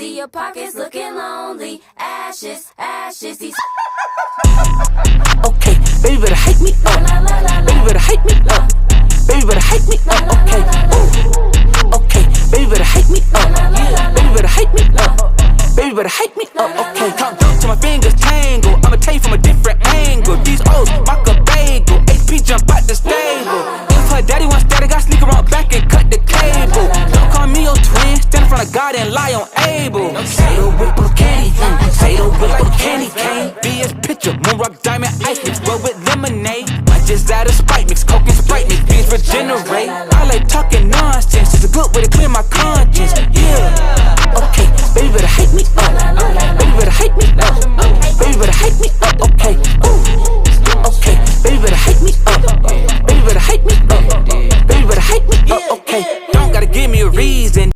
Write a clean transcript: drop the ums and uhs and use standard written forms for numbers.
cozy, your pockets looking lonely. Ashes, ashes, these. Okay, baby better hype me up. Baby better hype me up. Baby better hype me up. Okay, ooh. Okay, baby better hype me up. Baby better hype me up. Baby better hype me up. Okay, come till my fingers tangle. I'ma tell you from a different angle. These O's mock a bagel. HP jump out the stable. If her daddy wants static, I sneak around back and cut the cable. Don't call me your twin. Stand in front of God and lie on Abel. Say the whip on candy. Say the whip on candy cane. BS picture, moon rock diamond ice mix, well with lemonade. Might just add a spike mix, coke and Sprite mix, beans regenerate. I like talking on